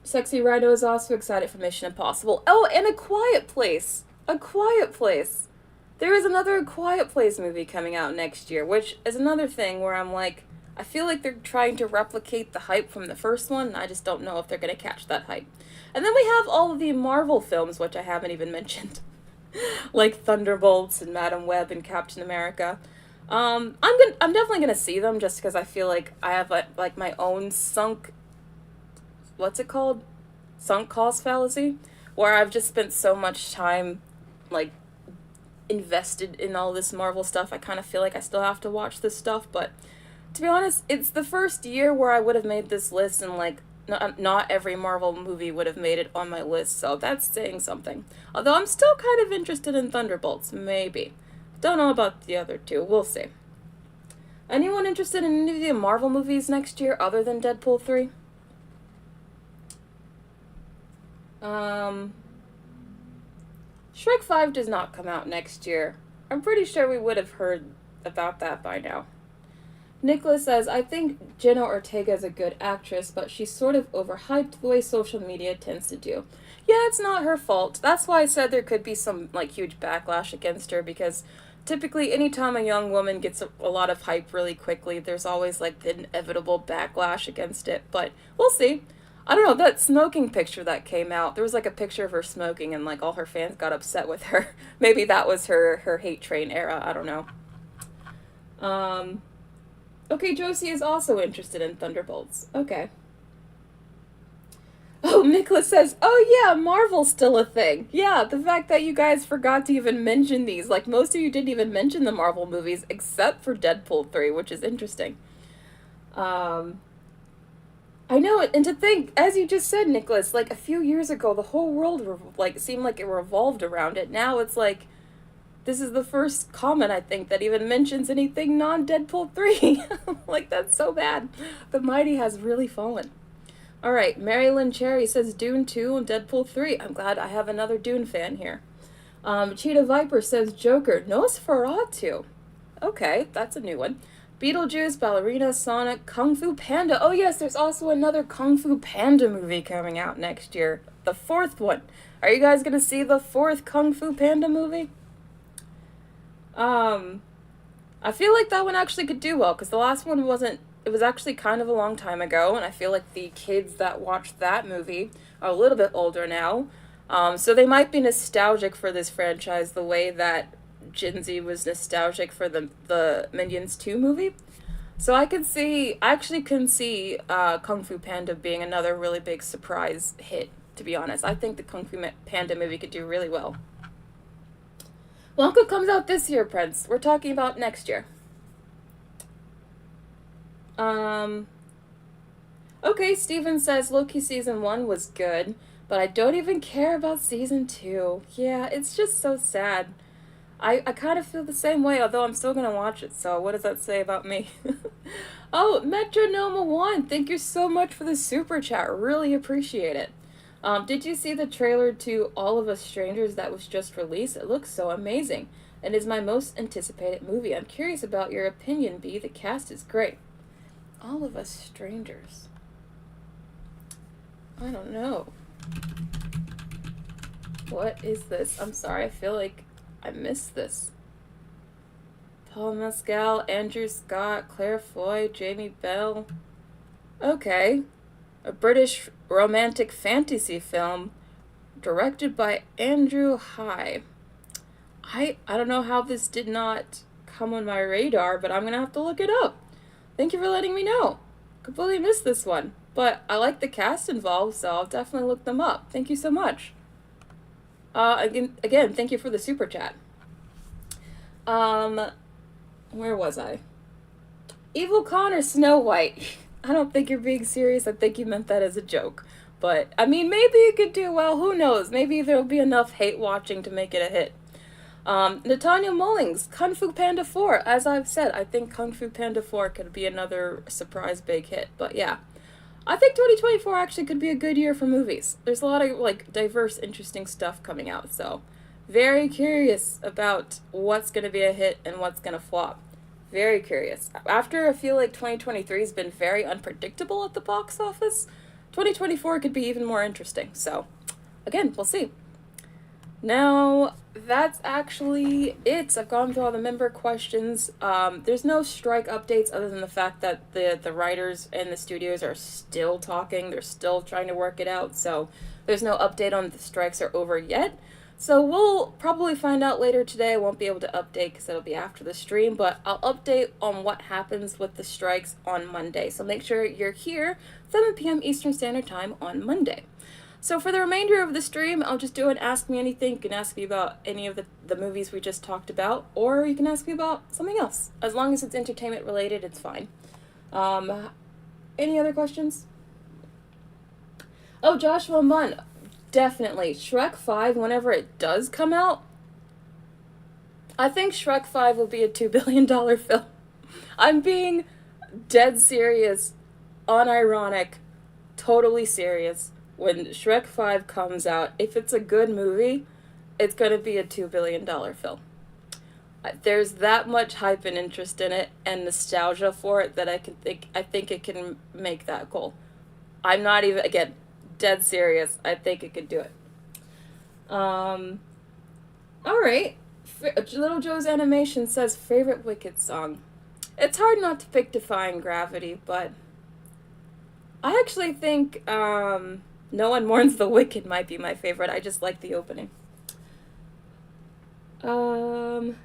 [SPEAKER 1] Sexy Rhino is also excited for Mission Impossible. Oh, and A Quiet Place. A Quiet Place. There is another A Quiet Place movie coming out next year, which is another thing where I'm like, I feel like they're trying to replicate the hype from the first one, and I just don't know if they're going to catch that hype. And then we have all of the Marvel films, which I haven't even mentioned. Like Thunderbolts and Madam Web and Captain America. I'm definitely gonna see them just because I feel like I have like my own sunk cost fallacy, where I've just spent so much time like invested in all this Marvel stuff. I kind of feel like I still have to watch this stuff, but to be honest, it's the first year where I would have made this list, and like not every Marvel movie would have made it on my list, so that's saying something. Although I'm still kind of interested in Thunderbolts, maybe. Don't know about the other two. We'll see. Anyone interested in any of the Marvel movies next year other than Deadpool 3? Shrek 5 does not come out next year. I'm pretty sure we would have heard about that by now. Nicholas says, I think Jenna Ortega is a good actress, but she's sort of overhyped the way social media tends to do. Yeah, it's not her fault. That's why I said there could be some, like, huge backlash against her, because typically anytime a young woman gets a lot of hype really quickly, there's always, like, the inevitable backlash against it. But we'll see. I don't know, that smoking picture that came out, there was, like, a picture of her smoking, and, like, all her fans got upset with her. Maybe that was her hate train era. I don't know. Um, okay, Josie is also interested in Thunderbolts. Okay. Oh, Nicholas says, oh yeah, Marvel's still a thing. Yeah, the fact that you guys forgot to even mention these. Like, most of you didn't even mention the Marvel movies except for Deadpool 3, which is interesting. I know, and to think, as you just said, Nicholas, like, a few years ago, the whole world, seemed like it revolved around it. Now it's like, this is the first comment, I think, that even mentions anything non-Deadpool 3. Like, that's so bad. The mighty has really fallen. All right, Marilyn Cherry says Dune 2 and Deadpool 3. I'm glad I have another Dune fan here. Cheetah Viper says Joker, Nosferatu. Okay, that's a new one. Beetlejuice, Ballerina, Sonic, Kung Fu Panda. Oh yes, there's also another Kung Fu Panda movie coming out next year. The fourth one. Are you guys gonna see the fourth Kung Fu Panda movie? I feel like that one actually could do well, because the last one wasn't, it was actually kind of a long time ago, and I feel like the kids that watched that movie are a little bit older now. So they might be nostalgic for this franchise the way that Gen Z was nostalgic for the Minions 2 movie. So I actually can see Kung Fu Panda being another really big surprise hit, to be honest. I think the Kung Fu Panda movie could do really well. Wonka comes out this year, Prince. We're talking about next year. Okay, Steven says Loki season 1 was good, but I don't even care about season 2. Yeah, it's just so sad. I kind of feel the same way, although I'm still gonna watch it, so what does that say about me? Oh, Metronoma1, thank you so much for the super chat. Really appreciate it. Did you see the trailer to All of Us Strangers that was just released? It looks so amazing and is my most anticipated movie. I'm curious about your opinion, B. The cast is great. All of Us Strangers. I don't know. What is this? I'm sorry, I feel like I missed this. Paul Mescal, Andrew Scott, Claire Foy, Jamie Bell. Okay. A British romantic fantasy film directed by Andrew High. I don't know how this did not come on my radar, but I'm going to have to look it up. Thank you for letting me know. Completely missed this one. But I like the cast involved, so I'll definitely look them up. Thank you so much. Again, thank you for the super chat. Where was I? Evil Connor Snow White. I don't think you're being serious. I think you meant that as a joke. But, I mean, maybe it could do well. Who knows? Maybe there'll be enough hate watching to make it a hit. Natanya Mullings, Kung Fu Panda 4. As I've said, I think Kung Fu Panda 4 could be another surprise big hit. But yeah, I think 2024 actually could be a good year for movies. There's a lot of, like, diverse, interesting stuff coming out. So, very curious about what's going to be a hit and what's going to flop. Very curious. After I feel like 2023 has been very unpredictable at the box office, 2024 could be even more interesting. So, again, we'll see. Now, that's actually it. I've gone through all the member questions. There's no strike updates other than the fact that the writers and the studios are still talking. They're still trying to work it out. So there's no update on if the strikes are over yet. So we'll probably find out later today. I won't be able to update because it'll be after the stream. But I'll update on what happens with the strikes on Monday. So make sure you're here 7 p.m. Eastern Standard Time on Monday. So for the remainder of the stream, I'll just do an Ask Me Anything. You can ask me about any of the movies we just talked about, or you can ask me about something else. As long as it's entertainment related, it's fine. Any other questions? Oh, Joshua Munn, definitely. Shrek 5, whenever it does come out, I think Shrek 5 will be a $2 billion film. I'm being dead serious, unironic, totally serious. When Shrek 5 comes out, if it's a good movie, it's going to be a $2 billion film. There's that much hype and interest in it and nostalgia for it that I think it can make that goal. I'm not even, again, dead serious. I think it could do it. Alright. Little Joe's Animation says, favorite Wicked song. It's hard not to pick Defying Gravity, but I actually think, No One Mourns the Wicked might be my favorite. I just like the opening. I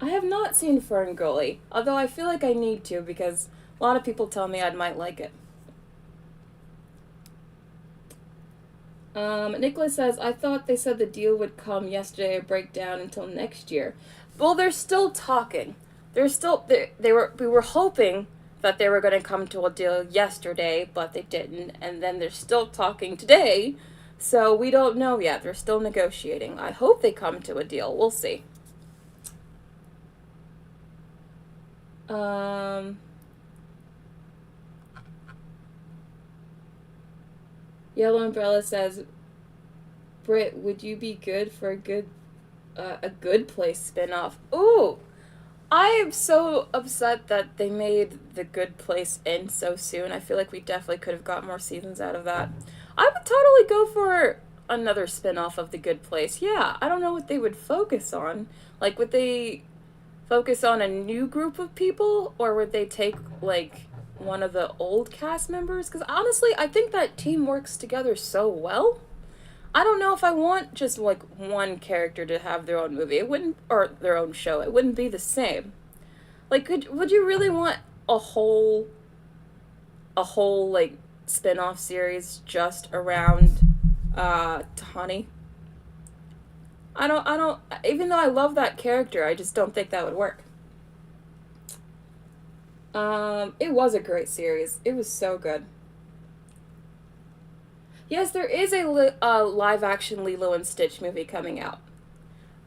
[SPEAKER 1] I have not seen Ferngully, although I feel like I need to because a lot of people tell me I might like it. Nicholas says, I thought they said the deal would come yesterday or break down until next year. Well, they're still talking. We were hoping that they were going to come to a deal yesterday, but they didn't. And then they're still talking today, so we don't know yet. They're still negotiating. I hope they come to a deal. We'll see. Yellow Umbrella says, Britt, would you be good for a Good Place spinoff? Ooh! I am so upset that they made The Good Place end so soon. I feel like we definitely could have got more seasons out of that. I would totally go for another spinoff of The Good Place. Yeah, I don't know what they would focus on. Like, would they focus on a new group of people, or would they take, like, one of the old cast members? Because honestly, I think that team works together so well. I don't know if I want just like one character to have their own movie. It wouldn't, or their own show. It wouldn't be the same. Like, would you really want a whole like spin-off series just around Tahani? I don't. Even though I love that character, I just don't think that would work. It was a great series. It was so good. Yes, there is a live-action Lilo and Stitch movie coming out.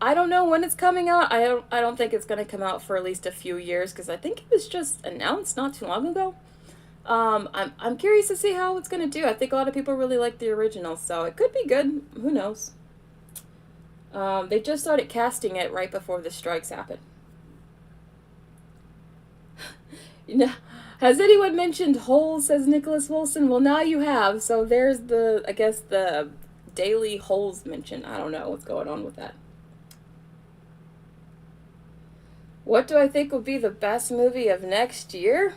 [SPEAKER 1] I don't know when it's coming out. I don't think it's going to come out for at least a few years because I think it was just announced not too long ago. I'm curious to see how it's going to do. I think a lot of people really like the original, so it could be good. Who knows? They just started casting it right before the strikes happened. You know, has anyone mentioned Holes, says Nicholas Wilson? Well, now you have, so there's I guess the daily Holes mention. I don't know what's going on with that. What do I think will be the best movie of next year?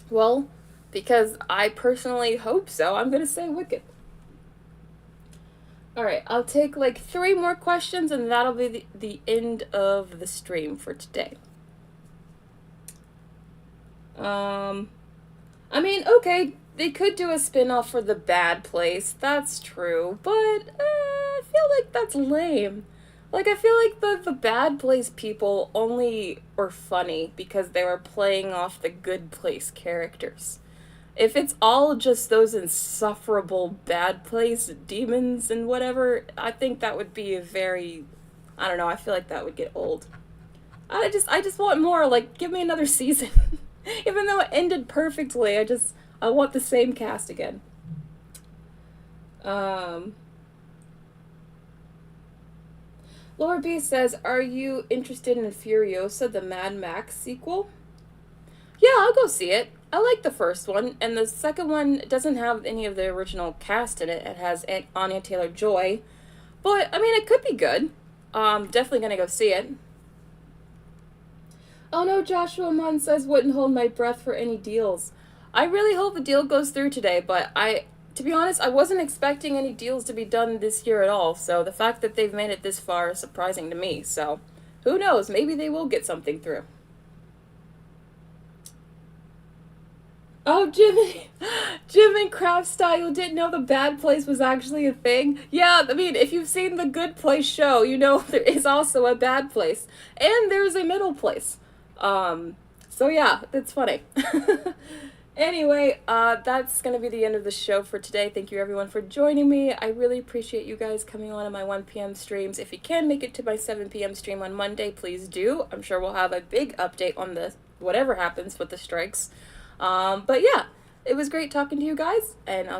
[SPEAKER 1] Well, because I personally hope so, I'm going to say Wicked. Alright, I'll take like 3 more questions and that'll be the end of the stream for today. I mean, okay, they could do a spin-off for The Bad Place, that's true, but I feel like that's lame. Like, I feel like the Bad Place people only were funny because they were playing off the Good Place characters. If it's all just those insufferable Bad Place demons and whatever, I think that would be I don't know, I feel like that would get old. I just want more, like, give me another season. Even though it ended perfectly, I want the same cast again. Laura B says, are you interested in Furiosa, the Mad Max sequel? Yeah, I'll go see it. I like the first one, and the second one doesn't have any of the original cast in it. It has Anya Taylor-Joy. But, I mean, it could be good. Definitely gonna go see it. Oh no, Joshua Munn says, wouldn't hold my breath for any deals. I really hope the deal goes through today, but to be honest, I wasn't expecting any deals to be done this year at all, so the fact that they've made it this far is surprising to me, so who knows, maybe they will get something through. Oh, Jim and Craft Style didn't know The Bad Place was actually a thing. Yeah, I mean, if you've seen the Good Place show, you know there is also a Bad Place, and there's a Middle Place. So yeah, it's funny. Anyway, that's going to be the end of the show for today. Thank you everyone for joining me. I really appreciate you guys coming on my 1 p.m. streams. If you can make it to my 7 p.m. stream on Monday, please do. I'm sure we'll have a big update on whatever happens with the strikes. But yeah, it was great talking to you guys, and I'll